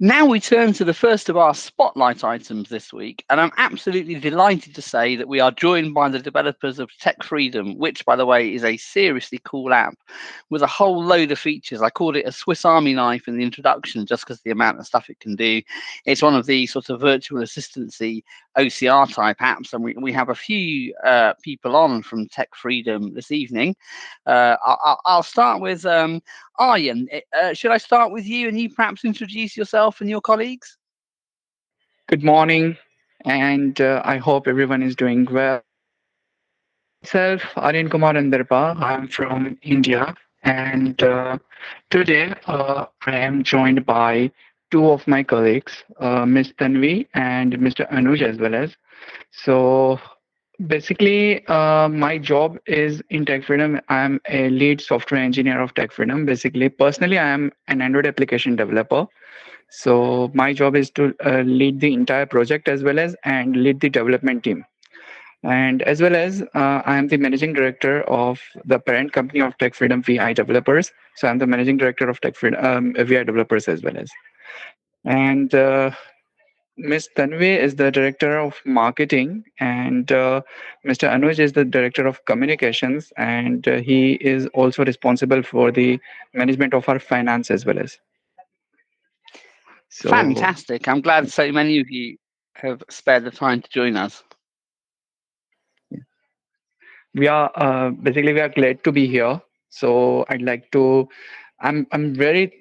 Now we turn to the first of our spotlight items this week, and I'm absolutely delighted to say that we are joined by the developers of Tech Freedom, which, by the way, is a seriously cool app with a whole load of features. I called it a Swiss Army knife in the introduction just because the amount of stuff it can do. It's one of the sort of virtual assistancy OCR type apps, and we have a few people on from Tech Freedom this evening. I'll start with Aryan. Should I start with you and you perhaps introduce yourself and your colleagues? Good morning, and I hope everyone is doing well. Myself, Aryan Kumar Andarpa. I'm from India, and today I am joined by two of my colleagues, Ms. Tanvi and Mr. Anuj, as well as. So basically, my job is in Tech Freedom. I'm a lead software engineer of Tech Freedom. Basically, personally, I am an Android application developer. So my job is to lead the entire project as well as and lead the development team. And as well as I am the managing director of the parent company of Tech Freedom VI Developers. So I'm the managing director of Tech Freedom VI Developers as well as. And Ms. Tanvi is the director of marketing, and Mr. Anuj is the director of communications, and he is also responsible for the management of our finance as well as. So Fantastic. I'm glad so many of you have spared the time to join us. we are glad to be here. So I'd like to. I'm very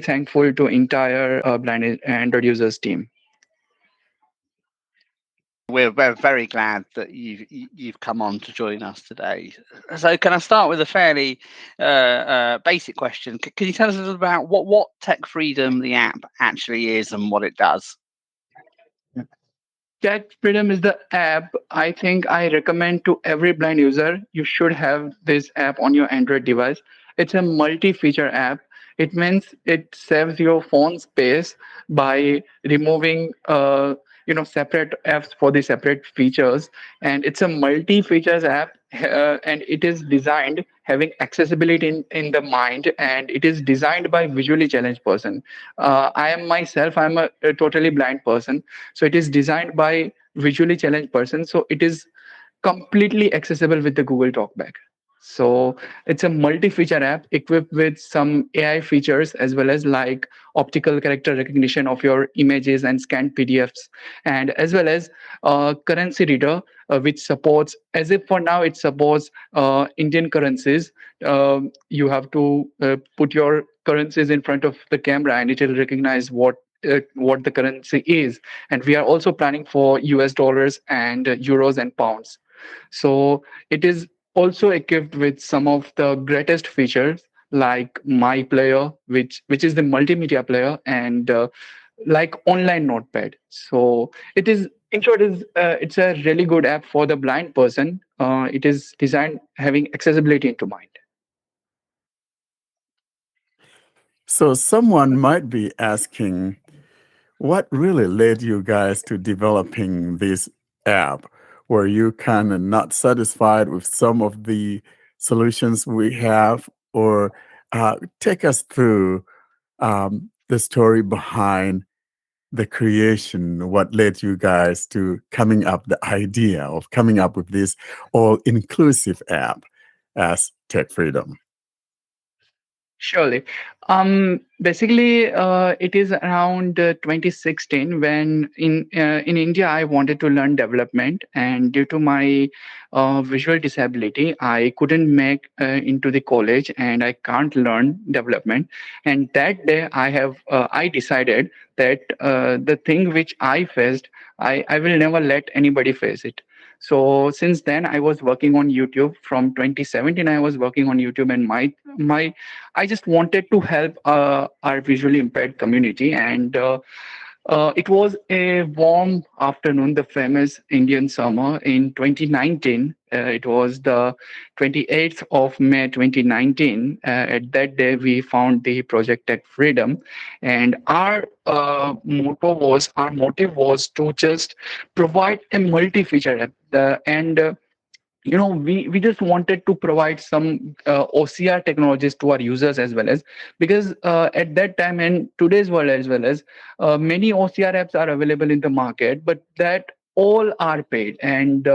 thankful to entire blind Android users team. We're very glad that you've come on to join us today. So, can I start with a fairly basic question? Can you tell us a little about what Tech Freedom, the app, actually is and what it does? Tech Freedom is the app I think I recommend to every blind user. You should have this app on your Android device. It's a multi-feature app. It means it saves your phone space by removing separate apps for the separate features, and it's a multi-features app, and it is designed having accessibility in the mind, and it is designed by visually challenged person. I'm a totally blind person, so it is designed by visually challenged person, so it is completely accessible with the Google Talkback. So it's a multi-feature app equipped with some AI features as well as like optical character recognition of your images and scanned PDFs, and as well as currency reader, which supports, as if for now it supports Indian currencies. You have to put your currencies in front of the camera, and it will recognize what the currency is. And we are also planning for US dollars and euros and pounds. So it is also equipped with some of the greatest features like My Player, which is the multimedia player, and like online notepad. So it is, in short, is it's a really good app for the blind person. It is designed having accessibility into mind. So someone might be asking, what really led you guys to developing this app? Were you kind of not satisfied with some of the solutions we have? Or take us through the story behind the creation, what led you guys to coming up the idea of coming up with this all-inclusive app as Tech Freedom? Surely. Basically, it is around 2016 when in India I wanted to learn development, and due to my visual disability, I couldn't make into the college, and I can't learn development. And that day, I decided that the thing which I faced, I will never let anybody face it. So since then, I was working on YouTube. From 2017, I was working on YouTube, and my I just wanted to help our visually impaired community. And it was a warm afternoon, the famous Indian summer in 2019. It was the 28th of May 2019. At that day, we found the Project Tech Freedom, and our motive was to just provide a multi-feature app. And we just wanted to provide some OCR technologies to our users as well, as because at that time and today's world as well as many OCR apps are available in the market, but that all are paid. And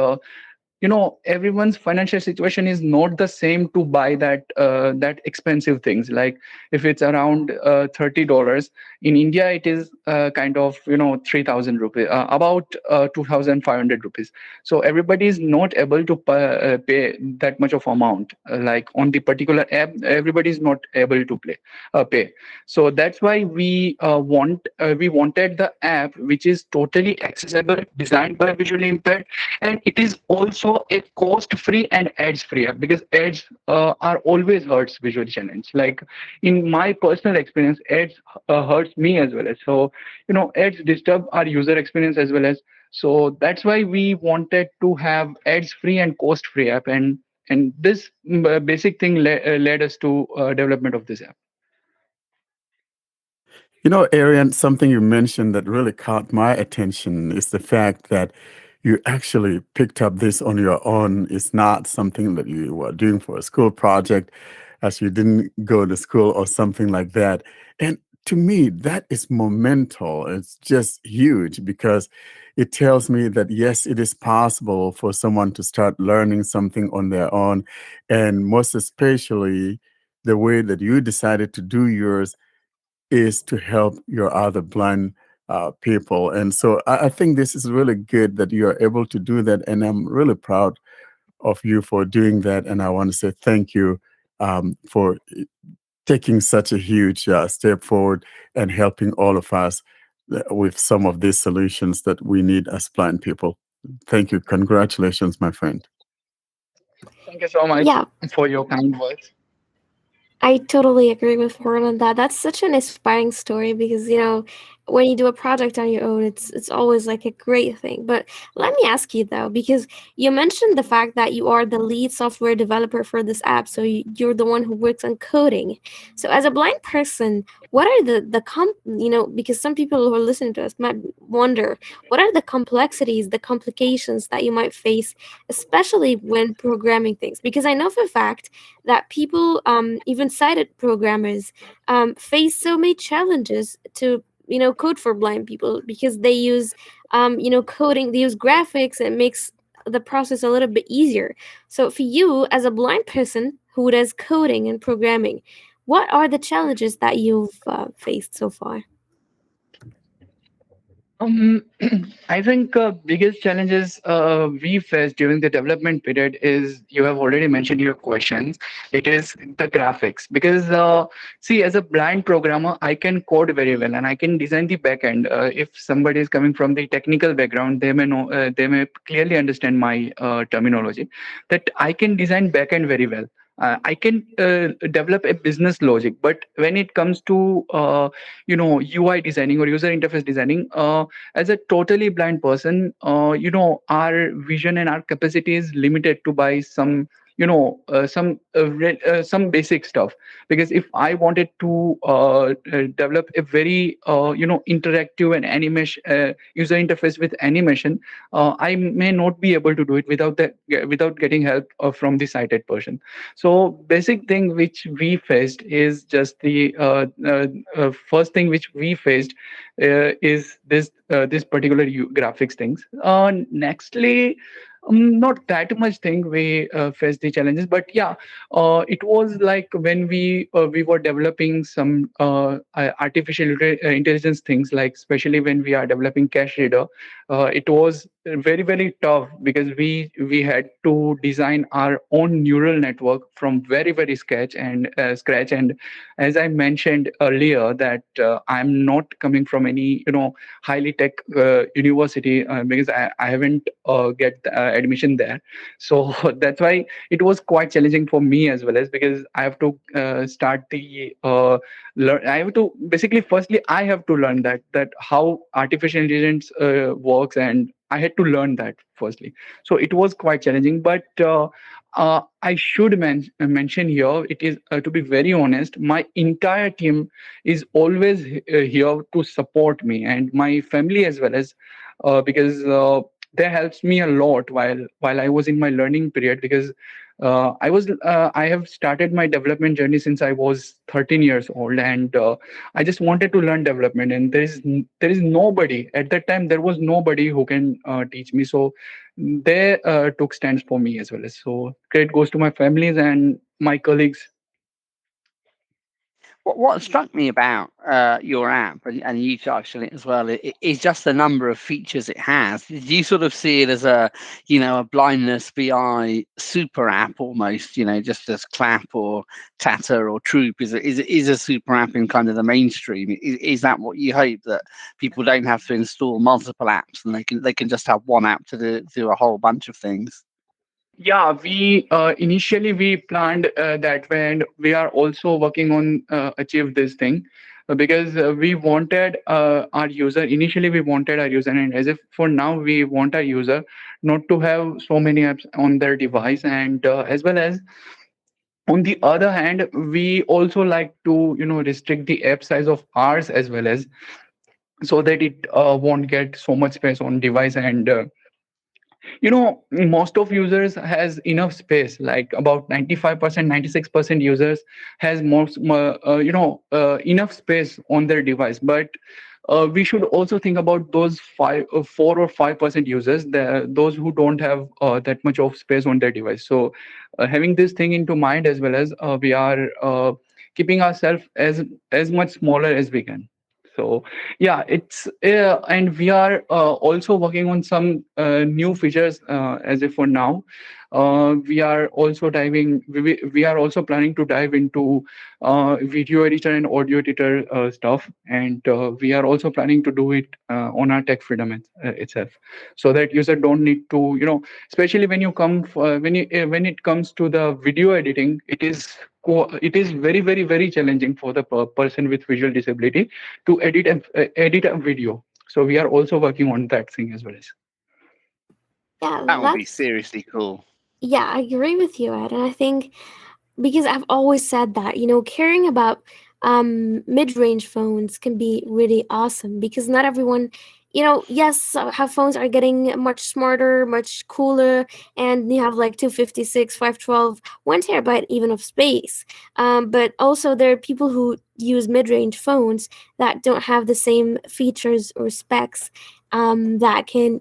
everyone's financial situation is not the same to buy that expensive things. Like if it's around $30 in India, it is kind of 3,000 rupees, about 2,500 rupees. So everybody is not able to pay that much of amount, like on the particular app everybody is not able to pay. So that's why we wanted the app which is totally accessible, designed by visually impaired, and it is also a cost-free and ads-free app, because ads are always hurts visually challenged. Like in my personal experience, ads hurts me as well as. So ads disturb our user experience as well as. So that's why we wanted to have ads-free and cost-free app, and this basic thing led us to development of this app. Arian, something you mentioned that really caught my attention is the fact that you actually picked up this on your own. It's not something that you were doing for a school project, as you didn't go to school or something like that. And to me, that is monumental. It's just huge because it tells me that, yes, it is possible for someone to start learning something on their own. And most especially, the way that you decided to do yours is to help your other blind people. And so I think this is really good that you are able to do that. And I'm really proud of you for doing that. And I want to say thank you for taking such a huge step forward and helping all of us with some of these solutions that we need as blind people. Thank you. Congratulations, my friend. Thank you so much Yeah, for your kind words. I totally agree with Warren on that. That's such an inspiring story because when you do a project on your own, it's always like a great thing. But let me ask you though, because you mentioned the fact that you are the lead software developer for this app, so you're the one who works on coding. So as a blind person, what are because some people who are listening to us might wonder, what are the complexities, the complications that you might face, especially when programming things? Because I know for a fact that people, even sighted programmers, face so many challenges to code for blind people because they use coding, they use graphics, and it makes the process a little bit easier. So for you as a blind person who does coding and programming, what are the challenges that you've faced so far? Um, I think biggest challenges we faced during the development period is, you have already mentioned your questions. It is the graphics, because see, as a blind programmer, I can code very well and I can design the backend. If somebody is coming from the technical background, they may know, they may clearly understand my terminology. That I can design backend very well. I can develop a business logic, but when it comes to UI designing or user interface designing, as a totally blind person, our vision and our capacity is limited to by some basic stuff. Because if I wanted to develop a very interactive and animation user interface with animation, I may not be able to do it without getting help from the sighted person. So basic thing which we faced is just the first thing which we faced is this particular graphics things. Nextly, not that much thing we faced the challenges, but yeah, it was like when we were developing some artificial intelligence things, like especially when we are developing cache reader. It was very very tough because we had to design our own neural network from very very scratch. And as I mentioned earlier, that I'm not coming from any highly tech university, because I haven't get admission there. So that's why it was quite challenging for me as well, as because I have to start the learn. I have to basically, firstly I have to learn that how artificial intelligence works, and I had to learn that firstly. So it was quite challenging, but I should mention here, it is to be very honest, my entire team is always here to support me, and my family as well as, because They helps me a lot while I was in my learning period, because I have started my development journey since I was 13 years old, and I just wanted to learn development, and there is nobody at that time. There was nobody who can teach me, so they took stands for me as well. So credit goes to my families and my colleagues. What struck me about your app, and you touched on it as well, is just the number of features it has. Did you sort of see it as a blindness BI super app almost, just as Clap or Tata or Troop is a super app in kind of the mainstream? Is that what you hope, that people don't have to install multiple apps and they can just have one app to do a whole bunch of things? Yeah, we initially we planned that way, and we are also working on achieve this thing, because we wanted our user. Initially, we wanted our user, and as if for now, we want our user not to have so many apps on their device, and as well as on the other hand, we also like to restrict the app size of ours as well, as so that it won't get so much space on device, and most of users has enough space, like about 95%, 96% users has enough space on their device. But we should also think about those 4 or 5% users, those who don't have that much of space on their device. So having this thing into mind, as well as we are keeping ourselves as much smaller as we can. So yeah, it's and we are also working on some new features, as if for now. We are also planning to dive into video editor and audio editor stuff, and we are also planning to do it on our Tech Freedom itself, so that user don't need to, especially when you come when it comes to the video editing, it is very, very, very challenging for the person with visual disability to edit a video. So we are also working on that thing as well. Yeah, That would be that's seriously cool. yeah, I agree with you, Ed. And I think because I've always said that, caring about mid-range phones can be really awesome, because not everyone, yes, how phones are getting much smarter, much cooler, and you have like 256, 512, 1 terabyte even of space. But also there are people who use mid-range phones that don't have the same features or specs, that can,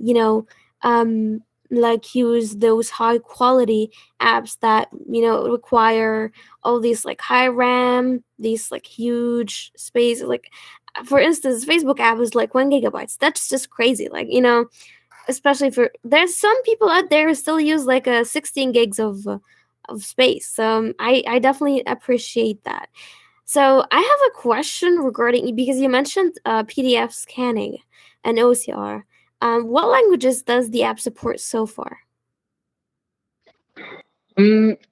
like use those high quality apps that require all these like high RAM, these like huge space. Like for instance, Facebook app is like 1 gigabytes. That's just crazy. Like especially for there's some people out there who still use like a 16 gigs of space. So I definitely appreciate that. So I have a question regarding, because you mentioned PDF scanning and OCR. What languages does the app support so far?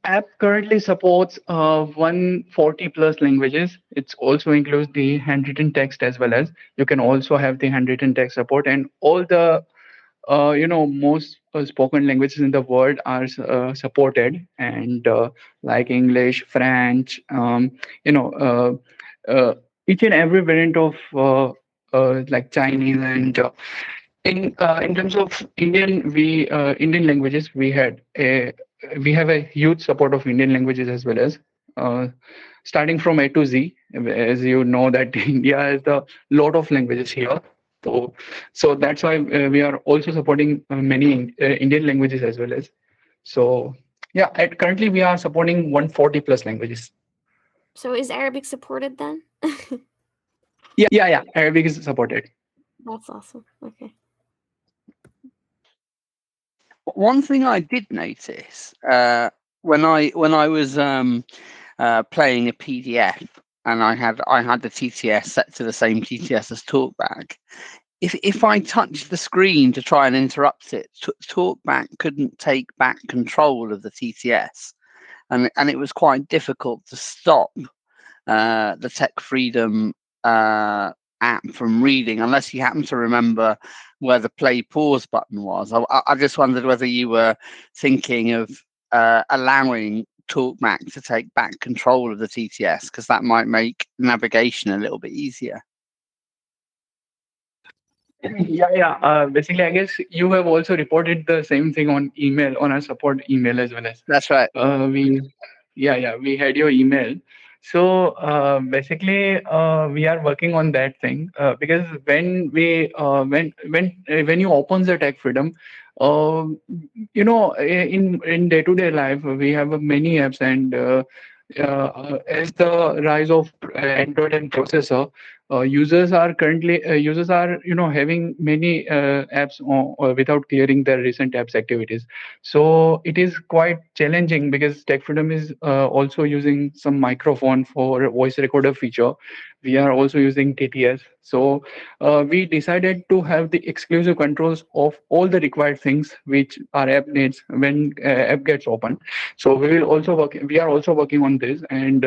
App currently supports 140 plus languages. It also includes the handwritten text as well, as you can also have the handwritten text support, and all the most spoken languages in the world are supported, and like English, French, each and every variant of like Chinese, and in terms of Indian languages, we have a huge support of Indian languages as well, as starting from A to Z. As you know that India has a lot of languages here. So that's why we are also supporting many Indian languages as well, as. So yeah, currently we are supporting 140 plus languages. So is Arabic supported then? Yeah, Arabic is supported. That's awesome. Okay. One thing I did notice when I was playing a PDF, and I had the TTS set to the same TTS as TalkBack. If I touched the screen to try and interrupt it, TalkBack couldn't take back control of the TTS, and it was quite difficult to stop the Tech Freedom app from reading, unless you happen to remember where the play pause button was. I just wondered whether you were thinking of allowing TalkBack to take back control of the TTS, because that might make navigation a little bit easier. Basically, I guess you have also reported the same thing on email, on our support email as well as That's right. we, we had your email. So basically, we are working on that thing because when you open the Tech Freedom, uh, in day to day life, we have many apps and. As the rise of Android and processor, users are having many apps without clearing their recent apps activities. So it is quite challenging because Tech Freedom is also using some microphone for voice recorder feature. We are also using TTS. So we decided to have the exclusive controls of all the required things which our app needs when app gets open. So we are also working on this, and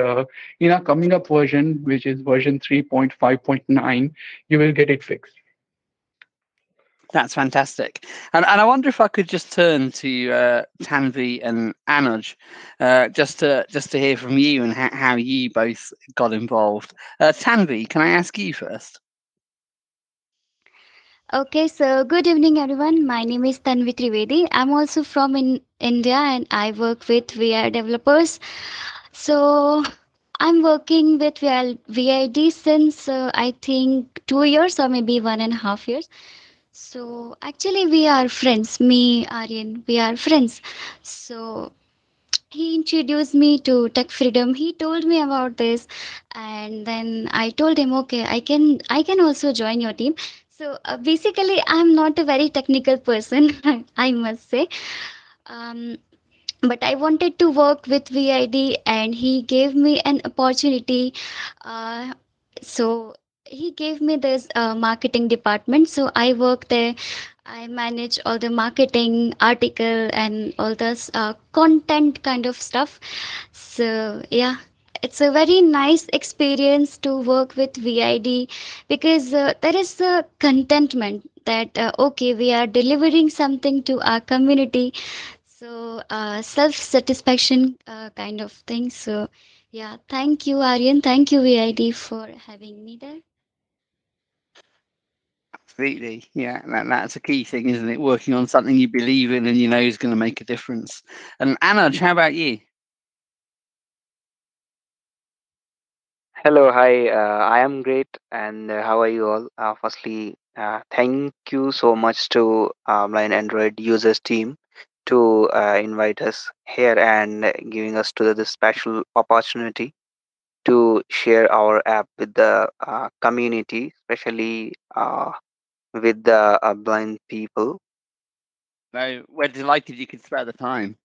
in our coming up version, which is version 3.5.9, you will get it fixed. That's fantastic. And I wonder if I could just turn to Tanvi and Anuj, just to hear from you and how you both got involved. Tanvi, can I ask you first? Okay, so good evening, everyone. My name is Tanvi Trivedi. I'm also from India and I work with VR developers. So I'm working with VID since I think 2 years or maybe 1.5 years. So actually, we are friends. Me, Aryan, we are friends. So he introduced me to Tech Freedom. He told me about this, and then I told him, okay, I can also join your team. So basically, I'm not a very technical person, I must say. Um, but I wanted to work with VID, and he gave me an opportunity. So he gave me this marketing department. So I work there. I manage all the marketing, article, and all this content kind of stuff. So yeah, it's a very nice experience to work with VID because there is a contentment that okay, we are delivering something to our community. So self satisfaction kind of thing. So yeah, thank you, Aryan. Thank you, VID, for having me there. Absolutely. Yeah, that's a key thing, isn't it? Working on something you believe in and you know is going to make a difference. And Anuj, how about you? Hello, hi. I am great, and how are you all? Firstly, thank you so much to Blind Android users team to invite us here and giving us to this special opportunity to share our app with the community, especially with the blind people. No, we're delighted you could spare the time.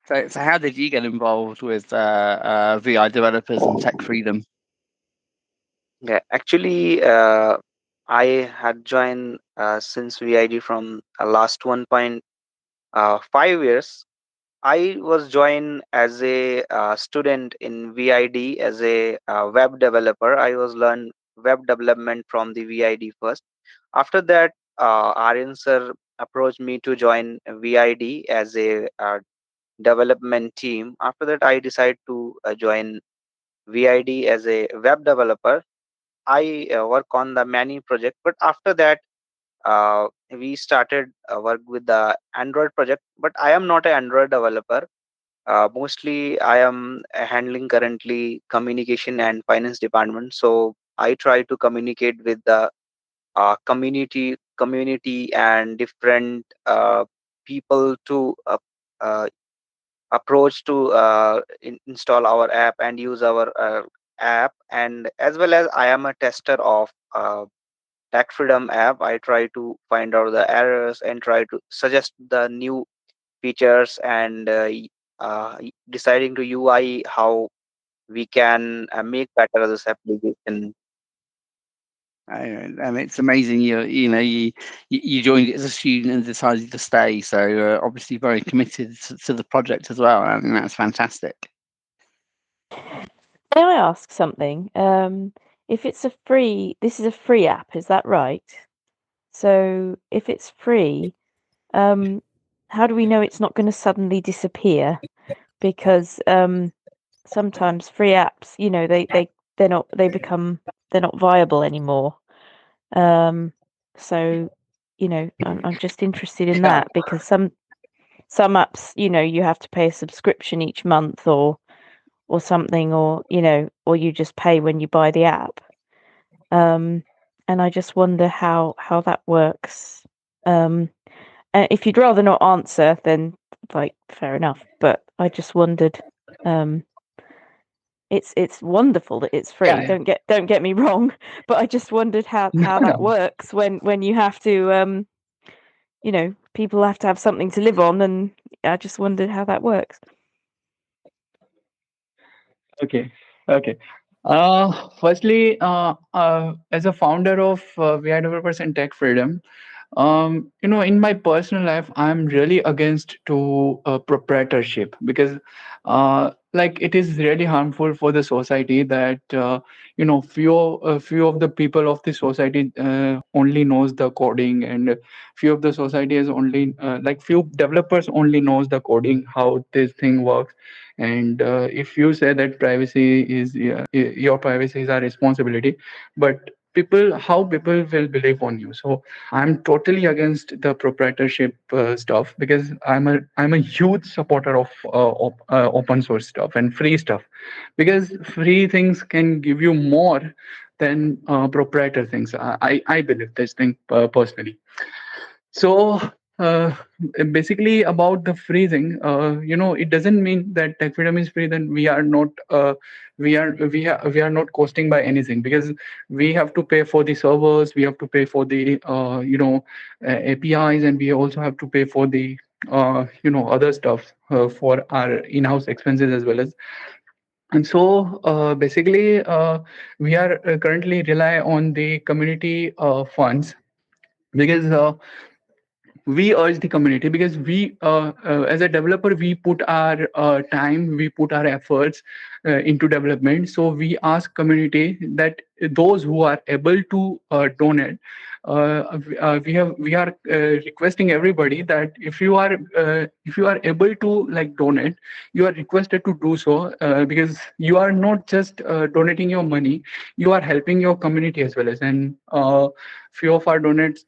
So how did you get involved with VI developers and Tech Freedom? Yeah, actually, I had joined since VID from last 1.5 years. I was joined as a student in VID as a web developer. I was learn web development from the VID first. After that, Aryan sir approached me to join VID as a development team. After that, I decided to join VID as a web developer. I work on the many project, but after that, we started work with the Android project. But I am not an Android developer. Mostly, I am handling currently communication and finance department. So I try to communicate with the community and different people to approach to install our app and use our app. And as well as I am a tester of Tech Freedom app. I try to find out the errors and try to suggest the new features and deciding to UI how we can make better this application. And it's amazing you joined it as a student and decided to stay. So obviously very committed to the project as well. I think that's fantastic. May I ask something? If it's this is a free app, is that right? So if it's free, how do we know it's not going to suddenly disappear? Because sometimes free apps, they're not viable anymore. So, I'm just interested in that, because some apps, you have to pay a subscription each month or something, or you just pay when you buy the app. And I just wonder how that works. If you'd rather not answer, then fair enough. But I just wondered. It's wonderful that it's free. Yeah. Don't get me wrong, but I just wondered how No, that no. works when you have to people have to have something to live on, and I just wondered how that works. Okay. Firstly, as a founder of VI Developers and Tech Freedom, in my personal life, I'm really against to proprietorship, because it is really harmful for the society that few of the people of the society only knows the coding, and few of the society is only few developers only knows the coding, how this thing works. And if you say that privacy is your privacy is our responsibility, but how people will believe on you. So I'm totally against the proprietorship stuff, because I'm a huge supporter of open source stuff and free stuff, because free things can give you more than proprietor things. I believe this thing personally. So uh, basically, about the free thing, it doesn't mean that Tech Freedom is free. Then we are not we are not costing by anything, because we have to pay for the servers, we have to pay for the APIs, and we also have to pay for the other stuff for our in-house expenses as well as. And so basically, we are currently rely on the community funds, because we urge the community, because we as a developer, we put our time, we put our efforts into development. So we ask community that those who are able to donate, we are requesting everybody that if you are able to donate, you are requested to do so, because you are not just donating your money, you are helping your community as well as. And few of our donors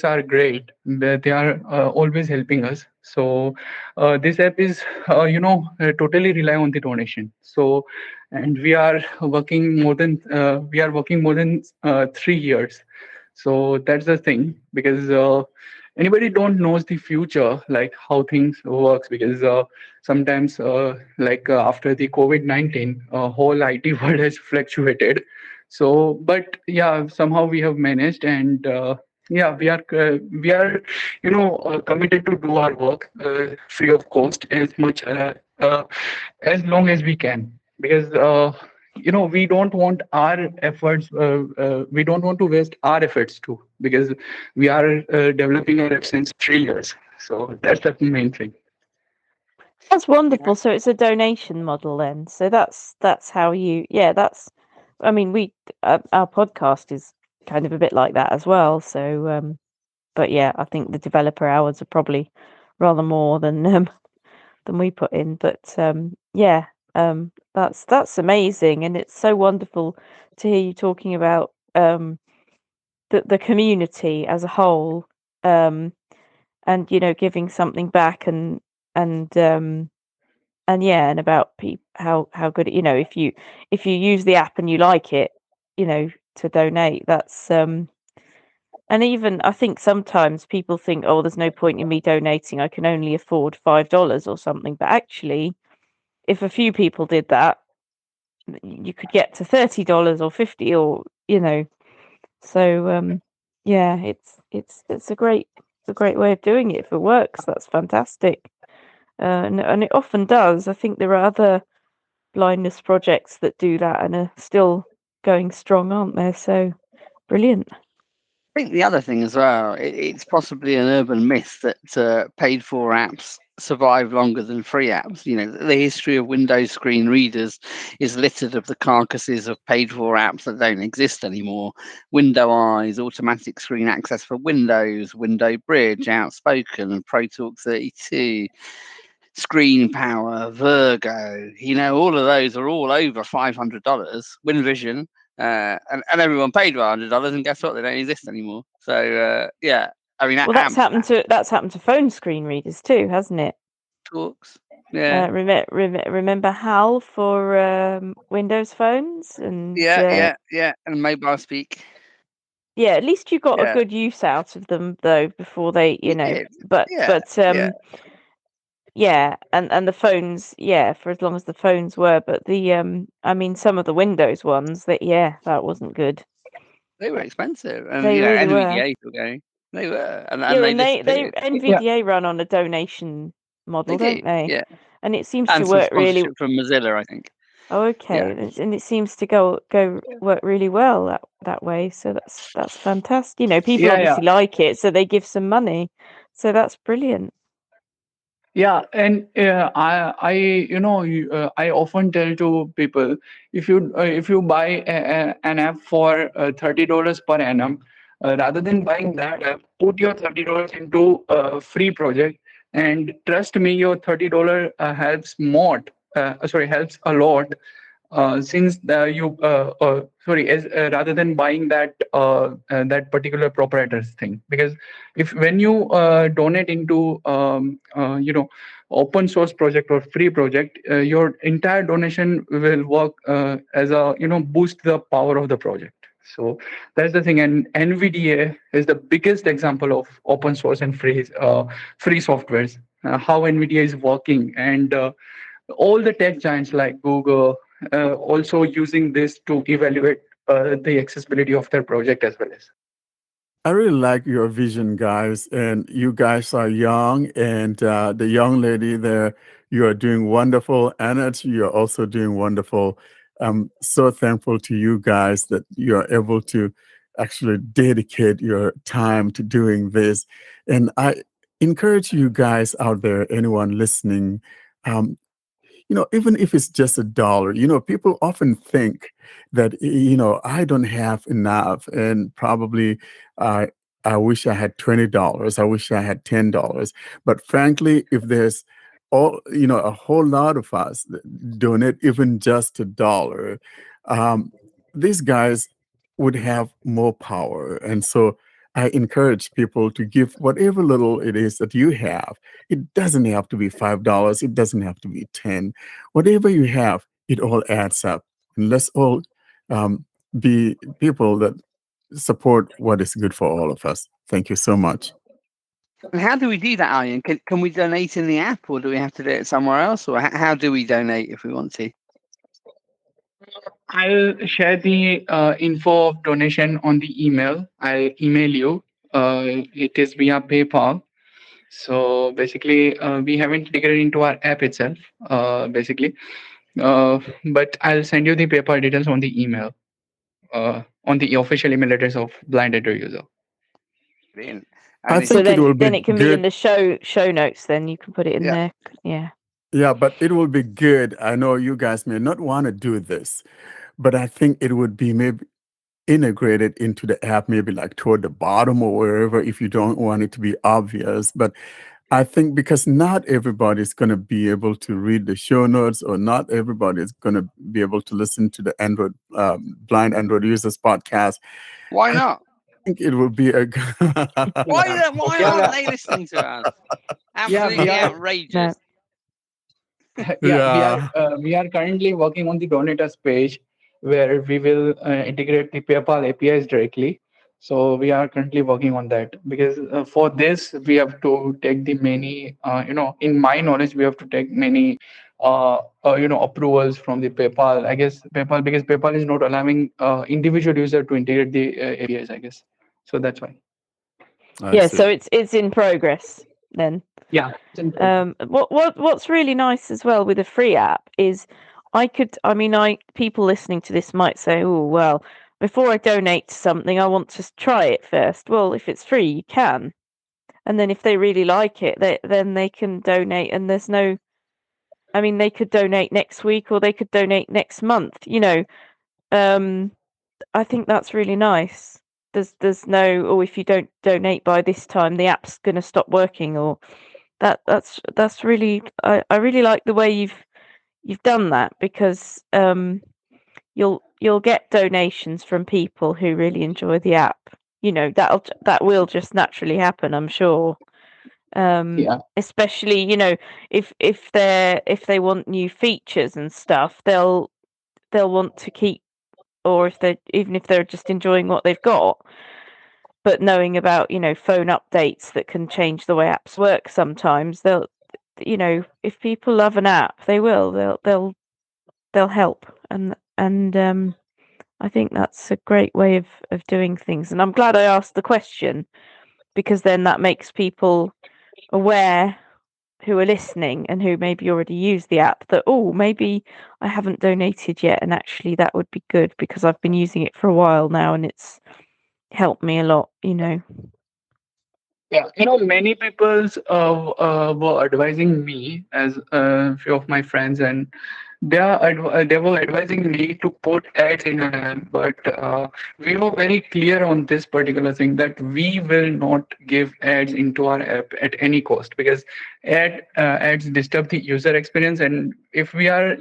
are great. They are always helping us. So this app is totally rely on the donation. So, and we are working more than 3 years. So that's the thing, because anybody don't knows the future, like how things works, because sometimes after the COVID-19, whole IT world has fluctuated. So, but yeah, somehow we have managed, and yeah, we are committed to do our work free of cost, as long as we can, because we don't want our efforts we don't want to waste our efforts too, because we are developing our app since 3 years. So that's the main thing. That's wonderful. So it's a donation model then. So that's how you. Yeah, that's. I mean, our podcast is kind of a bit like that as well. So, but yeah, I think the developer hours are probably rather more than we put in. But yeah, that's amazing, and it's so wonderful to hear you talking about the community as a whole, and giving something back, and yeah, and about how good if you use the app and you like it, to donate. That's and even I think sometimes people think, oh, there's no point in me donating, I can only afford $5 or something. But actually, if a few people did that, you could get to $30 or 50, or so yeah, it's a great way of doing it. If it works, that's fantastic. And it often does. I think there are other blindness projects that do that and are still going strong, aren't there? So brilliant. I think the other thing as well, it's possibly an urban myth that paid for apps survive longer than free apps. The history of Windows screen readers is littered of the carcasses of paid for apps that don't exist anymore. Window Eyes, automatic screen access for Windows, Window Bridge, Outspoken, ProTalk 32. Screen Power, Virgo, all of those are all over $500. WinVision, and everyone paid $100, and guess what? They don't exist anymore. So yeah, I mean, Well, that's happened to phone screen readers too, hasn't it? talks. Yeah, Remember HAL for Windows phones and yeah, and mobile speak. yeah, at least you got Yeah. a good use out of them though before they, We did. but Yeah, yeah, and the phones, yeah, for as long as the phones were, but the I mean some of the Windows ones that wasn't good. They were expensive, and They really were. NVDA still going. They were, and Yeah, they and they disappeared. NVDA run on a donation model, They don't do, they? yeah. And it seems And to some work really. sponsorship from Mozilla, I think. Oh, okay, and it seems to go work really well that way. So that's fantastic. You know, people Yeah, obviously like it, so they give some money. So that's brilliant. Yeah, and I often tell to people, if you buy an app for $30 per annum, rather than buying that app, put your $30 into a free project, and trust me, your $30 helps helps a lot. Since rather than buying that particular proprietor's thing, because if when you donate into open source project or free project, your entire donation will work as a boost the power of the project. So that's the thing, and NVDA is the biggest example of open source and free softwares. How NVDA is working, and all the tech giants like Google also using this to evaluate the accessibility of their project as well as. I really like your vision, guys. And you guys are young, and the young lady there, you are doing wonderful. Annette, you're also doing wonderful. I'm so thankful to you guys that you're able to actually dedicate your time to doing this. And I encourage you guys out there, anyone listening, even if it's just $1, people often think that, I don't have enough, and probably I wish I had $20. I wish I had $10. But frankly, if there's a whole lot of us that donate even just $1, these guys would have more power. And so I encourage people to give whatever little it is that you have. It doesn't have to be $5. It doesn't have to be 10. Whatever you have, it all adds up. And let's all be people that support what is good for all of us. Thank you so much. And how do we do that, Aryan? Can we donate in the app, or do we have to do it somewhere else, or how do we donate if we want to? I'll share the info of donation on the email. I'll email you. It is via PayPal. So basically, we haven't integrated into our app itself, basically. But I'll send you the PayPal details on the email, on the official email address of Blind Android User. Brilliant. I And think it will be then it can be in good. the show notes. Then you can put it in Yeah. there. Yeah. Yeah, but it will be good. I know you guys may not want to do this, but I think it would be maybe integrated into the app, maybe like toward the bottom or wherever, if you don't want it to be obvious. But I think because not everybody's going to be able to read the show notes, or not everybody is going to be able to listen to the Blind Android Users podcast. Why not? I think it will be a Why aren't they listening to us? Absolutely outrageous. We are currently working on the donators page, where we will integrate the PayPal APIs directly. So we are currently working on that, because for this we have to take the many, in my knowledge, we have to take many, approvals from the PayPal. I guess PayPal, because PayPal is not allowing individual user to integrate the APIs, I guess. So that's why. I see. So it's in progress then. Yeah. What's really nice as well with a free app is people listening to this might say, oh, well, before I donate to something, I want to try it first. Well, if it's free, you can. And then if they really like it, then they can donate. And they could donate next week, or they could donate next month. I think that's really nice. There's no, if you don't donate by this time, the app's going to stop working, or that's really, I really like the way you've done that, because you'll get donations from people who really enjoy the app. that will just naturally happen, I'm sure. Yeah. Especially, if they want new features and stuff, they'll want to keep, or even if they're just enjoying what they've got, but knowing about phone updates that can change the way apps work sometimes, they'll if people love an app, they'll help, and I think that's a great way of doing things. And I'm glad I asked the question, because then that makes people aware who are listening and who maybe already use the app that, maybe I haven't donated yet, and actually that would be good because I've been using it for a while now and it's helped me a lot. Yeah, many people were advising me, as a few of my friends, and they were advising me to put ads in an app, but we were very clear on this particular thing, that we will not give ads into our app at any cost, because ads disturb the user experience. And if we are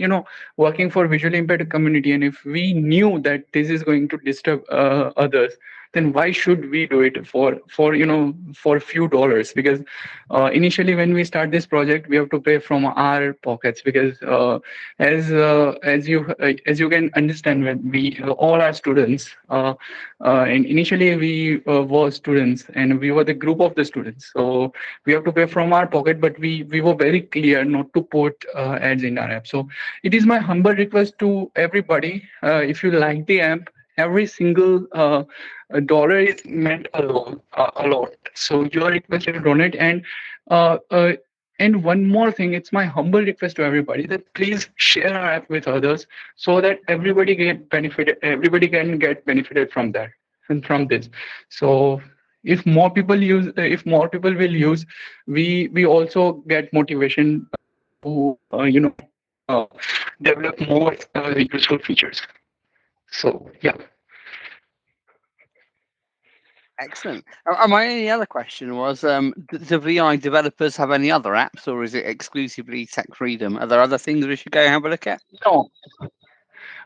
working for visually impaired community, and if we knew that this is going to disturb others, then why should we do it for a few dollars? Because initially when we start this project, we have to pay from our pockets, because as you can understand, when we all are students, and initially we were students, and we were the group of the students, so we have to pay from our pocket. But we were very clear not to put ads in our app. So it is my humble request to everybody, if you like the app, every single dollar is meant a lot. So you are requested to donate. And one more thing, it's my humble request to everybody that please share our app with others, so that everybody can get benefited from that and from this. So if more people will use, we also get motivation to develop more useful features. So yeah. Excellent. My only other question was, do VI developers have any other apps, or is it exclusively Tech Freedom? Are there other things we should go have a look at? No.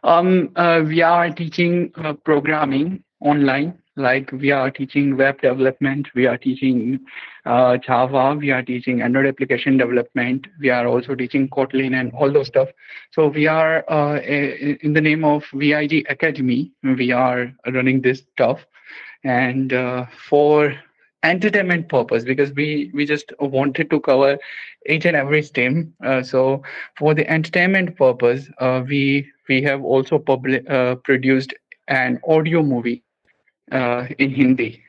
We are teaching programming online. Like, we are teaching web development, we are teaching Java, we are teaching Android application development, we are also teaching Kotlin and all those stuff. So we are in the name of VIG Academy, we are running this stuff. And for entertainment purpose, because we just wanted to cover each and every stream. So for the entertainment purpose, we have also produced an audio movie in Hindi.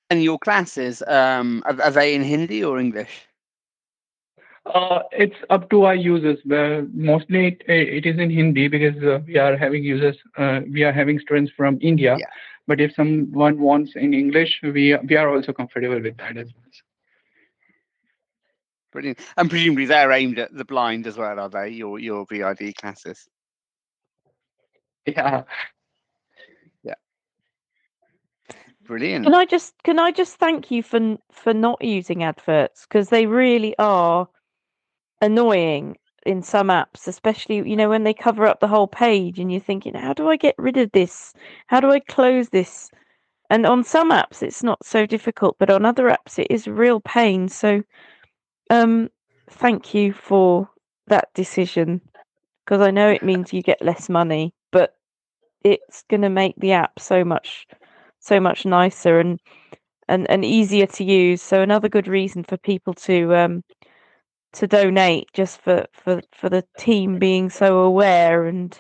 And your classes, are they in Hindi or English? It's up to our users. Mostly it is in Hindi, because we are having students from India. Yeah. But if someone wants in English, we are also comfortable with that as well. Brilliant. And presumably they're aimed at the blind as well, are they? Your VID classes? Yeah. Brilliant. Can I just thank you for not using adverts, because they really are annoying in some apps, especially when they cover up the whole page and you're thinking, how do I get rid of this? How do I close this? And on some apps it's not so difficult, but on other apps it is a real pain. So thank you for that decision, because I know it means you get less money, but it's going to make the app so much nicer and easier to use. So another good reason for people to donate, just for the team being so aware and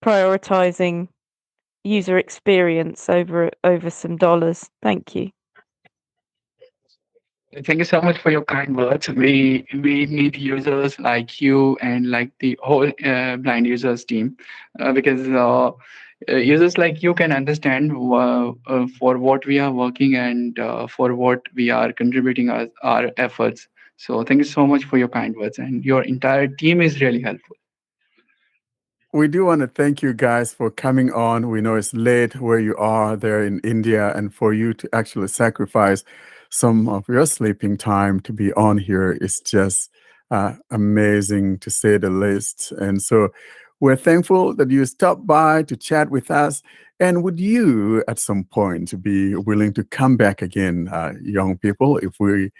prioritizing user experience over some dollars. Thank you. Thank you so much for your kind words. We need users like you and like the whole blind users team, because users like you can understand for what we are working, and for what we are contributing our efforts. So thank you so much for your kind words, and your entire team is really helpful. We do want to thank you guys for coming on. We know it's late where you are there in India, and for you to actually sacrifice some of your sleeping time to be on here is just amazing, to say the least. And so We're thankful that you stopped by to chat with us. And would you, at some point, be willing to come back again, young people, if we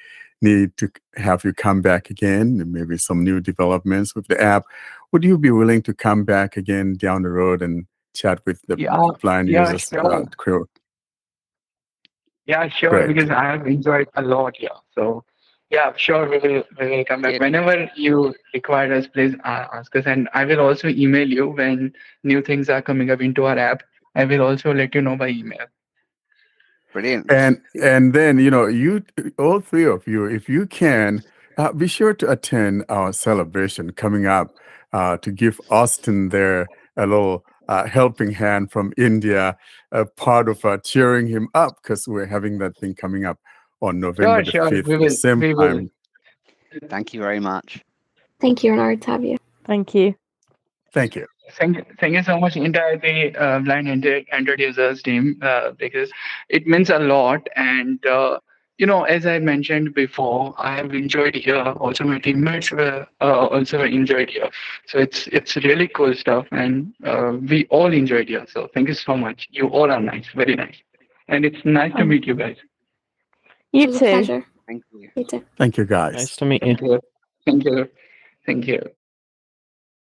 need to have you come back again, maybe some new developments with the app? Would you be willing to come back again down the road and chat with the blind users sure. crew? Yeah, sure. Great. Because I have enjoyed a lot here. So, yeah, sure. We will come back Yeah. whenever you require us. Please ask us, and I will also email you when new things are coming up into our app. I will also let you know by email. Brilliant. And then, you all three of you, if you can, be sure to attend our celebration coming up to give Austin there a little helping hand from India, a part of cheering him up, because we're having that thing coming up on November the Sure. 5th, We the will. same We will. time. Thank you very much. Thank you, Renard, to have you. Thank you. Thank you. Thank you so much, entire the blind Android users team, because it means a lot. And as I mentioned before, I have enjoyed here. Also, my teammates were also enjoyed here. So it's really cool stuff, and we all enjoyed here. So thank you so much. You all are nice, very nice, and it's nice to meet you guys. You It was a too. pleasure. Thank you. You too. Thank you, guys. Nice to meet you. Thank you. Thank you. Thank you.